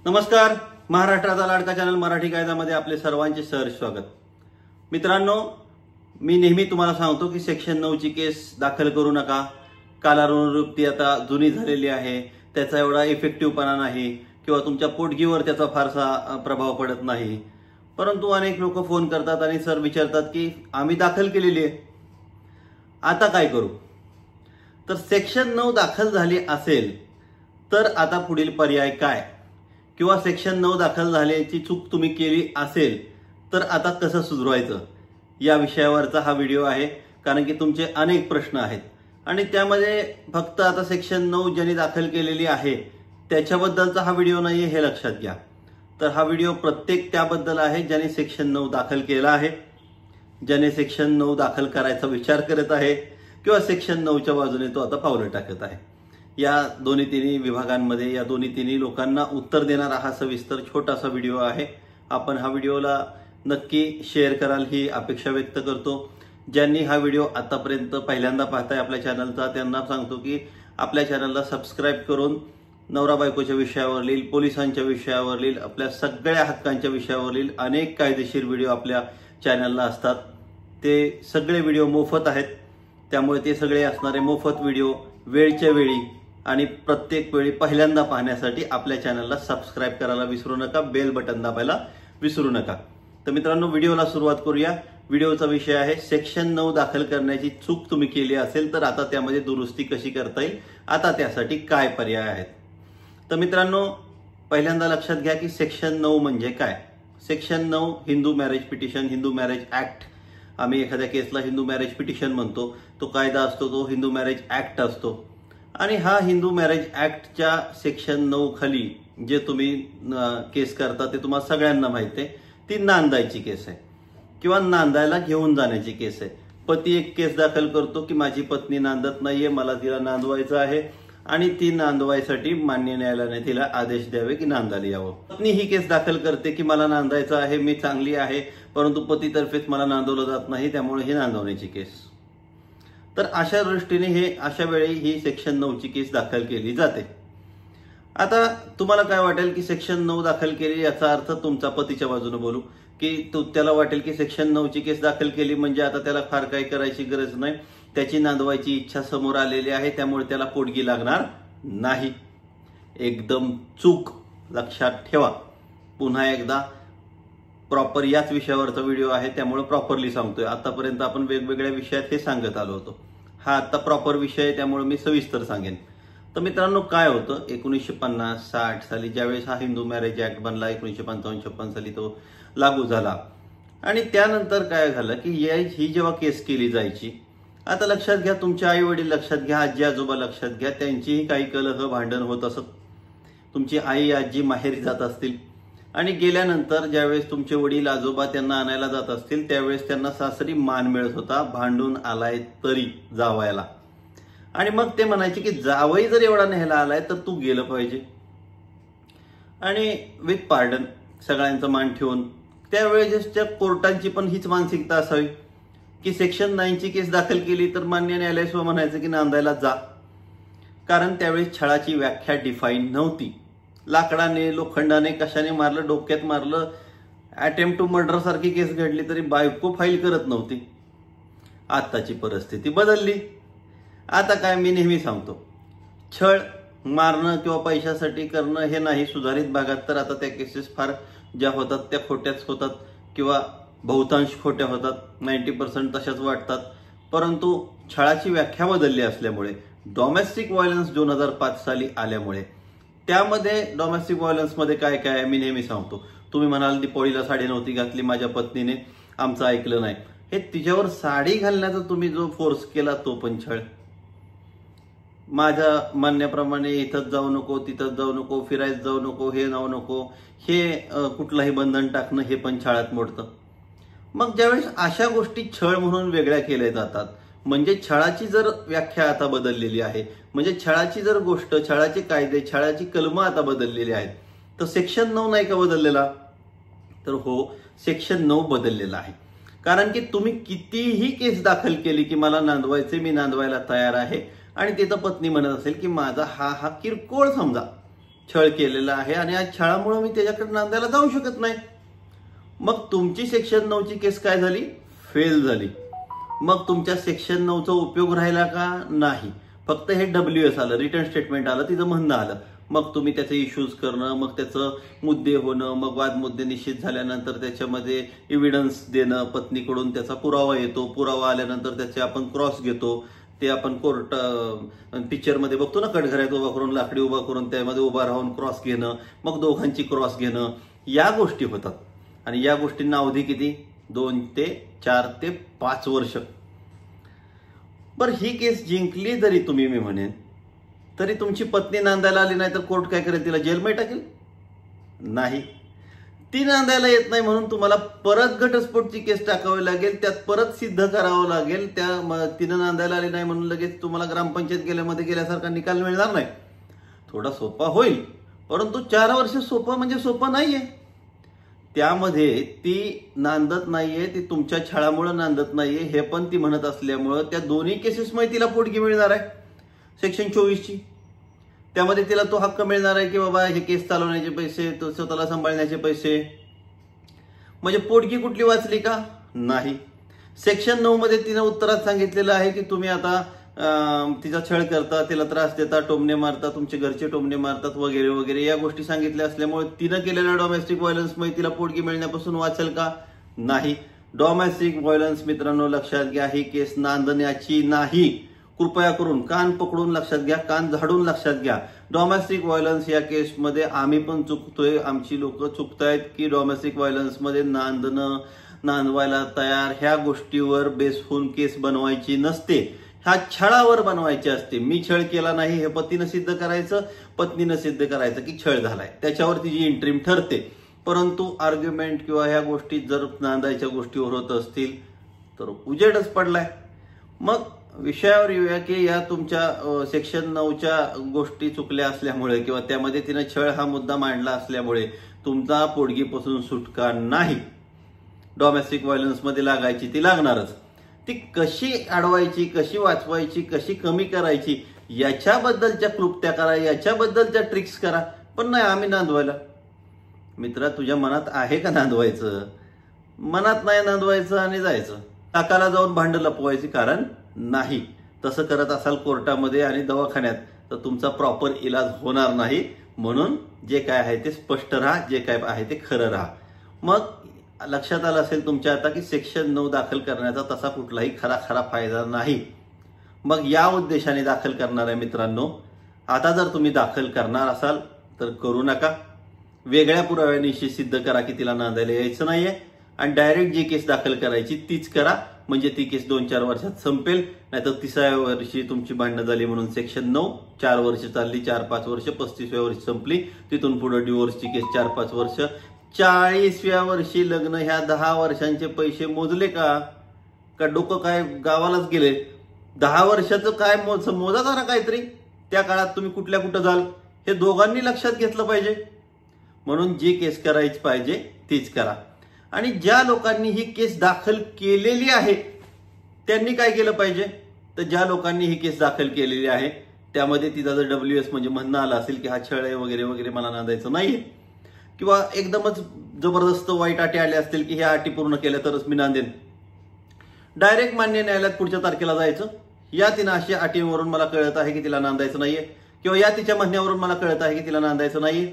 नमस्कार. महाराष्ट्राचा लाडका चॅनल मराठी कायद्यामध्ये आपले सर्वांचे सहर्ष स्वागत. मित्रांनो, मी नेहमी तुम्हाला सांगतो की सेक्शन 9 ची केस दाखल करू नका. कालानुवृत्ती आता जुनी झालेली आहे, त्याचा एवढा इफेक्टिव्हपणा नाही किंवा तुमच्या पोटगीवर त्याचा फारसा प्रभाव पडत नाही. परंतु अनेक लोक फोन करतात आणि सर विचारतात की आम्ही दाखल केलेली आहे, आता काय करू. तर सेक्शन 9 दाखल झाली असेल तर आता पुढील पर्याय काय, किंवा सेक्शन 9 दाखल झाल्याची चूक तुम्ही केली असेल तर आता कसं सुधारायचं, या विषयावरचा हा व्हिडिओ आहे. कारण की तुमचे अनेक प्रश्न आहेत आणि त्यामध्ये फक्त आता सेक्शन 9 ज्यांनी दाखल केलेली आहे त्याच्याबद्दलचा हा व्हिडिओ नाहीये, हे लक्षात घ्या. तर हा व्हिडिओ प्रत्येक त्याबद्दल आहे ज्यांनी सेक्शन 9 दाखल केला आहे, ज्याने सेक्शन 9 दाखल करायचा विचार करत आहे किंवा सेक्शन 9च्या बाजूने तो आता पावलं टाकत आहे. या दोन्ही तिन्ही विभागांमध्ये या दोन्ही तिन्ही लोकांना उत्तर देणारा हा सविस्तर छोटासा व्हिडिओ आहे. आपण हा व्हिडिओला नक्की शेअर कराल ही अपेक्षा व्यक्त करतो. ज्यांनी हा व्हिडिओ आतापर्यंत पहिल्यांदा पाहताय आपल्या चॅनलचा, त्यांना सांगतो की आपल्या चॅनलला सबस्क्राईब करून नवरा बायकोच्या विषयावरील, पोलिसांच्या विषयावरील, आपल्या सगळ्या हक्कांच्या विषयावरील अनेक कायदेशीर व्हिडिओ आपल्या चॅनलला असतात. ते सगळे व्हिडिओ मोफत आहेत, त्यामुळे ते सगळे असणारे मोफत व्हिडिओ वेळच्या वेळी आणि प्रत्येक वेळी पहिल्यांदा पाहण्यासाठी आपल्या चॅनलला सबस्क्राईब करायला विसरू नका, बेल बटन दाबायला विसरू नका. तर मित्रांनो, व्हिडिओला सुरुवात करूया. व्हिडिओचा विषय आहे सेक्शन 9 दाखल करण्याची चूक तुम्ही केली असेल तर आता त्यामध्ये दुरुस्ती कशी करता येईल, आता त्यासाठी काय पर्याय आहेत. तर मित्रांनो, पहिल्यांदा लक्षात घ्या की सेक्शन 9 म्हणजे काय. Section 9 Hindu marriage petition, Hindu marriage act. आम्ही एखाद्या केसला हिंदू मॅरेज पिटिशन म्हणतो, तो कायदा असतो तो हिंदू मॅरेज ऍक्ट असतो. आणि हा हिंदू मॅरेज ऍक्टच्या सेक्शन 9 खाली जे तुम्ही केस करता ते तुम्हाला सगळ्यांना माहिती आहे, ती नांदायची केस आहे किंवा नांदायला घेऊन जाण्याची केस आहे. पती एक केस दाखल करतो की माझी पत्नी नांदत नाहीये, मला तिला नांदवायचं आहे आणि ती नांदवायसाठी मान्य न्यायालयाने तिला आदेश द्यावे की नांदायला यावं. पत्नी ही केस दाखल करते की मला नांदायचं आहे, मी चांगली आहे, परंतु पतीतर्फेच मला नांदवलं जात नाही, त्यामुळे ही नांदवण्याची केस. तर अशा दृष्टीने अशा वेळी ही सेक्शन 9 ची केस दाखल केली जाते. आता तुम्हाला काय वाटेल की सेक्शन 9 दाखल केली याचा अर्थ तुमचा पतीच्या बाजूने बोलू की त्याला वाटेल की सेक्शन 9 ची केस दाखल केली म्हणजे आता त्याला फार काही करायची गरज नाही, त्याची नांदवायची इच्छा समोर आलेली आहे, त्यामुळे त्याला पोटगी लागणार नाही. एकदम चूक. लक्षात ठेवा. पुन्हा एकदा प्रॉपर याच विषयावरचा व्हिडिओ आहे, त्यामुळे प्रॉपरली सांगतोय. आतापर्यंत आपण वेगवेगळ्या विषयात हे सांगत आलो होतो, हा आता प्रॉपर विषय आहे, त्यामुळे मी सविस्तर सांगेन. तर मित्रांनो, काय होतं 1950-60 साली ज्यावेळेस हा हिंदू मॅरेज ऍक्ट बनला, 1955-56 साली तो लागू झाला आणि त्यानंतर काय झालं की ही जेव्हा केस केली जायची, आता लक्षात घ्या, तुमचे आई वडील लक्षात घ्या, आजी आजोबा लक्षात घ्या, त्यांचीही काही कलह भांडण होत असत. तुमची आई आजी माहेरी जात असतील आणि गेल्यानंतर ज्यावेळेस तुमचे वडील आजोबा त्यांना आणायला जात असतील त्यावेळेस त्यांना सासरी मान मिळत होता, भांडून आलाय तरी जावायला. आणि मग ते म्हणायचे की जावई जर एवढा न्यायला आलाय तर तू गेलं पाहिजे, आणि विथ पार्डन सगळ्यांचा मान ठेवून. त्यावेळेसच्या कोर्टांची पण हीच मानसिकता असावी की सेक्शन 9 ची केस दाखल केली तर मान्य न्यायालय सुद्धा म्हणायचं की नांदायला जा. कारण त्यावेळेस छळाची व्याख्या डिफाईन नव्हती. लाकडाने, लोखंडाने, कशाने मारलं, डोक्यात मारलं, अटेम्प्ट टू मर्डर सारखी केस घडली तरी बायको फाईल करत नव्हती. आताची परिस्थिती बदलली. आता काय, मी नेहमी सांगतो, छळ मारणं किंवा पैशासाठी करणं हे नाही. सुधारित भागात तर आता त्या केसेस फार ज्या होतात त्या खोट्याच होतात किंवा बहुतांश खोट्या होतात, 90% तशाच वाटतात. परंतु छळाची व्याख्या बदलली असल्यामुळे, डोमेस्टिक व्हायलन्स 2005 साली आल्यामुळे, त्यामध्ये डोमेस्टिक व्हायलन्समध्ये काय काय आहे मी नेहमी सांगतो. तुम्ही म्हणाल दिपोळीला साडी नव्हती घातली माझ्या पत्नीने, आमचं ऐकलं नाही. हे तिच्यावर साडी घालण्याचा तुम्ही जो फोर्स केला तो पण छळ. माझ्या म्हणण्याप्रमाणे इथंच जाऊ नको, तिथंच जाऊ नको, फिरायला जाऊ नको, हे जाऊ नको, हे कुठलाही बंधन टाकणं हे पण छळात मोडतं. मग ज्यावेळेस अशा गोष्टी छळ म्हणून वेगळ्या केल्या जातात, म्हणजे छळाची जर व्याख्या आता बदललेली आहे, म्हणजे छळाची जर गोष्ट, छळाचे कायदे, छळाची कलमं आता बदललेली आहेत, तर सेक्शन 9 नाही का बदललेला? तर हो, सेक्शन 9 बदललेला आहे. कारण की तुम्ही कितीही केस दाखल केली की मला नांदवायचे, मी नांदवायला तयार आहे, आणि तिथं पत्नी म्हणत असेल की माझा हा किरकोळ समजा छळ केलेला आहे आणि आज छळामुळे मी त्याच्याकडे नांदायला जाऊ शकत नाही. मग तुमची सेक्शन 9ची केस काय झाली? फेल झाली. मग तुमच्या सेक्शन 9चा उपयोग राहिला का? नाही. फक्त हे WS आलं, रिटर्न स्टेटमेंट आलं, तिचं म्हणणं आलं. मग तुम्ही त्याचे इश्यूज करणं, मग त्याचं मुद्दे होणं, मग वाद मुद्दे निश्चित झाल्यानंतर त्याच्यामध्ये एव्हिडन्स देणं, पत्नीकडून त्याचा पुरावा येतो, पुरावा आल्यानंतर त्याचे आपण क्रॉस घेतो. ते आपण कोर्ट पिक्चरमध्ये बघतो ना, कटघऱ्यात उभा करून, लाकडी उभा करून त्यामध्ये उभा राहून क्रॉस घेणं, मग दोघांची क्रॉस घेणं, या गोष्टी होतात. आणि या गोष्टींना अवधी किती? 2 ते 4 ते 5 वर्ष. बरं, ही केस जिंकली जरी तुम्ही, मी म्हणेन, तरी तुमची पत्नी नांदायला आली नाही तर कोर्ट काय करेल? तिला जेलमध्ये टाकेल? नाही. ती नांदायला येत नाही म्हणून तुम्हाला परत घटस्फोटची केस टाकावी लागेल, त्यात परत सिद्ध करावं लागेल. तिनं नांदायला आली नाही म्हणून लगेच तुम्हाला ग्रामपंचायत गेल्यामध्ये गेल्यासारखा निकाल मिळणार नाही. थोडा सोपा होईल, परंतु 4 वर्ष सोपं म्हणजे सोपं नाहीये. त्यामध्ये ती नांदत नाहीये, ती तुमच्या छळामुळे नांदत नाहीये हे पण ती म्हणत असल्यामुळं त्या दोन्ही केसेसमध्ये तिला पोटगी मिळणार आहे सेक्शन 24ची. त्यामध्ये तिला तो हक्क मिळणार आहे की बाबा हे केस चालवण्याचे पैसे, तो स्वतःला सांभाळण्याचे पैसे. म्हणजे पोटगी कुठली वाचली का? नाही. सेक्शन 9 मध्ये तिनं उत्तरात सांगितलेलं आहे की तुम्ही आता तिचा छळ करता, तिला त्रास देता, टोमणे मारता, तुमचे घरचे टोमणे मारतात वगैरे वगैरे, या गोष्टी सांगितल्या असल्यामुळे तिनं केलेल्या डोमेस्टिक व्हायलन्समध्ये तिला पोटगी मिळण्यापासून वाचेल का? नाही. डोमेस्टिक व्हायलन्स मित्रांनो लक्षात घ्या, ही केस नांदण्याची नाही. कृपया करून कान पकडून लक्षात घ्या, कान झाडून लक्षात घ्या. डोमेस्टिक व्हायलन्स या केसमध्ये आम्ही पण चुकतोय, आमची लोक चुकतायत की डोमेस्टिक व्हायलन्समध्ये नांदणं, नांदवायला तयार, ह्या गोष्टीवर बेस होऊन केस बनवायची नसते. ह्या छळावर बनवायची असते. मी छळ केला नाही हे पतीनं सिद्ध करायचं, पत्नीनं सिद्ध करायचं की छळ झालाय, त्याच्यावर तिची इंट्रीम ठरते. परंतु आर्ग्युमेंट किंवा ह्या गोष्टी जर नांदायच्या गोष्टीवर होत असतील तर उजेडच पडलाय. मग विषयावर येऊया की या तुमच्या सेक्शन 9च्या गोष्टी चुकल्या असल्यामुळे किंवा त्यामध्ये तिनं छळ हा मुद्दा मांडला असल्यामुळे तुमचा पोटगीपासून सुटका नाही. डोमेस्टिक व्हायलन्समध्ये लागायची ती लागणारच. ती कशी अडवायची, कशी वाचवायची, कशी कमी करायची याच्याबद्दलच्या क्लुप्त्या करा, याच्याबद्दलच्या ट्रिक्स करा, पण नाही आम्ही नांदवायला. मित्रा, तुझ्या मनात आहे का नांदवायचं? मनात नाही नांदवायचं आणि जायचं. टाकाला जाऊन भांडं लपवायची कारण नाही. तसं करत असाल कोर्टामध्ये आणि दवाखान्यात तर तुमचा प्रॉपर इलाज होणार नाही. म्हणून जे काय आहे ते स्पष्ट राहा, जे काय आहे ते खरं राहा. मग लक्षात आलं असेल तुमच्या आता की सेक्शन 9 दाखल करण्याचा तसा कुठलाही खरा फायदा नाही. मग या उद्देशाने दाखल करणार आहे मित्रांनो. आता जर तुम्ही दाखल करणार असाल तर करू नका. वेगळ्या पुराव्यानिशी सिद्ध करा की तिला नांदायला यायचं नाहीये आणि डायरेक्ट जी केस दाखल करायची तीच करा. म्हणजे ती केस 2-4 वर्षात संपेल. नाहीतर 30व्या वर्षी तुमची भांडणं झाली म्हणून सेक्शन 9 4 वर्ष चालली, 4-5 वर्ष, 35व्या वर्षी संपली, तिथून पुढे डिवोर्सची केस 4-5 वर्ष, 40व्या वर्षी लग्न. ह्या 10 वर्षांचे पैसे मोजले का? डोकं काय गावालाच गेले? 10 वर्षाचं काय मोजा जरा काहीतरी. त्या काळात तुम्ही कुठं जाल हे दोघांनी लक्षात घेतलं पाहिजे. म्हणून जी केस करायची पाहिजे तीच करा. आणि ज्या लोकांनी ही केस दाखल केलेली आहे त्यांनी काय केलं पाहिजे? तर ज्या लोकांनी ही केस दाखल केलेली आहे त्यामध्ये तिचा जर WS म्हणजे म्हणणं आलं असेल की हा छळ आहे वगैरे वगैरे, मला नांदायचं नाहीये, किंवा एकदमच जबरदस्त वाईट अटी आल्या असतील की ह्या अटी पूर्ण केल्या तरच मी नांदेन, डायरेक्ट मान्य न्यायालयात पुढच्या तारखेला जायचं. या तिनं अशा अटीवरून मला कळत आहे की तिला नांदायचं नाहीये, किंवा या तिच्या म्हणण्यावरून मला कळत आहे की तिला नांदायचं नाहीये,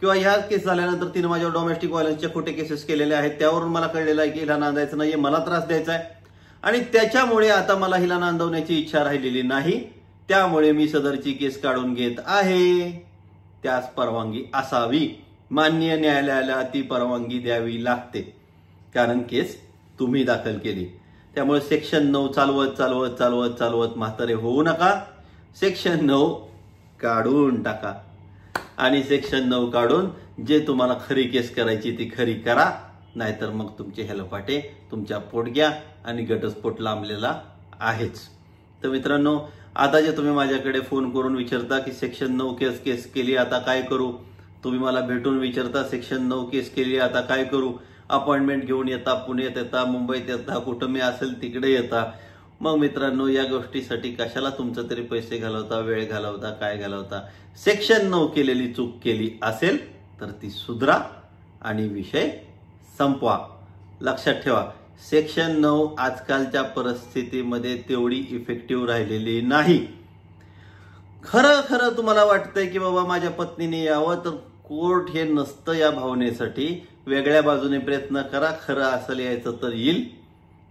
किंवा ह्या केस झाल्यानंतर तिने माझ्यावर डोमेस्टिक व्हायलन्सच्या खोटे केसेस केलेले आहेत त्यावरून मला कळलेलं आहे की हिला नांदायचं नाहीये, मला त्रास द्यायचा आहे आणि त्याच्यामुळे आता मला हिला नांदवण्याची इच्छा राहिलेली नाही, त्यामुळे मी सदरची केस काढून घेत आहे. त्यास परवानगी असावी. माननीय न्यायालयाला ती परवानगी द्यावी लागते कारण केस तुम्ही दाखल केली. त्यामुळे सेक्शन 9 चालवत चालवत चालवत चालवत म्हातारे होऊ नका. सेक्शन 9 काढून टाका आणि सेक्शन 9 काढून जे तुम्हाला खरी केस करायची ती खरी करा. नाहीतर मग तुमचे हेलपाटे तुमच्या पोटग्या आणि घटस्फोट लांबलेला आहेच. तर मित्रांनो, आता जे तुम्ही माझ्याकडे फोन करून विचारता की सेक्शन 9 केस केली आता काय करू, तुम्ही मला भेटून विचारता सेक्शन 9 केस केली आता काय करू, अपॉइंटमेंट घेऊन येता, पुण्यात येता, मुंबईत येता, कुठं मी असेल तिकडे येता, मग मित्रांनो, या गोष्टीसाठी कशाला तुमचं तरी पैसे घालवता, वेळ घालवता, काय घालवता? सेक्शन 9 केलेली चूक केली असेल तर ती सुधरा आणि विषय संपवा. लक्षात ठेवा, सेक्शन 9 आजकालच्या परिस्थितीमध्ये तेवढी इफेक्टिव्ह राहिलेली नाही. खरं तुम्हाला वाटतंय की बाबा माझ्या पत्नीने यावं, तर कोर्ट हे नसतं या भावनेसाठी. वेगळ्या बाजूने प्रयत्न करा. खरं असं यायचं तर येईल.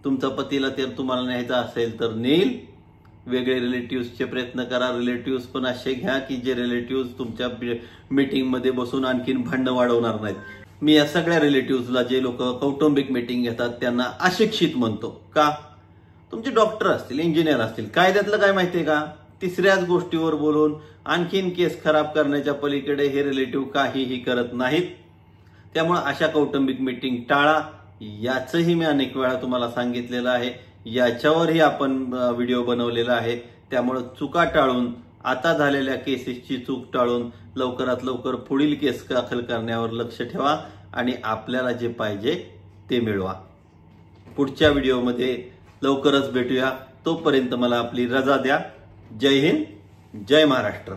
तुमच्या पतीला ते तुम्हाला न्यायचं असेल तर नेईल. वेगळे रिलेटिव्हचे प्रयत्न करा. रिलेटिव्ह पण असे घ्या की जे रिलेटिव्ह तुमच्या मीटिंगमध्ये बसून आणखीन भांडणं वाढवणार नाहीत. मी या सगळ्या रिलेटिव्हला, जे लोक कौटुंबिक मीटिंग घेतात, त्यांना अशिक्षित म्हणतो. का? तुमचे डॉक्टर असतील, इंजिनियर असतील, कायद्यातलं काय माहितीये का? तिसऱ्याच गोष्टीवर बोलून आणखीन केस खराब करण्याच्या पलीकडे हे रिलेटिव्ह काहीही करत नाहीत. त्यामुळे अशा कौटुंबिक मीटिंग टाळा. याचंही मी अनेक वेळा तुम्हाला सांगितलेलं आहे. याच्यावरही आपण व्हिडिओ बनवलेला आहे. त्यामुळे चुका टाळून, आता झालेल्या केसेसची चूक टाळून लवकरात लवकर पुढील केस दाखल करण्यावर लक्ष ठेवा आणि आपल्याला जे पाहिजे ते मिळवा. पुढच्या व्हिडिओमध्ये लवकरच भेटूया. तोपर्यंत मला आपली रजा द्या. जय हिंद, जय महाराष्ट्र.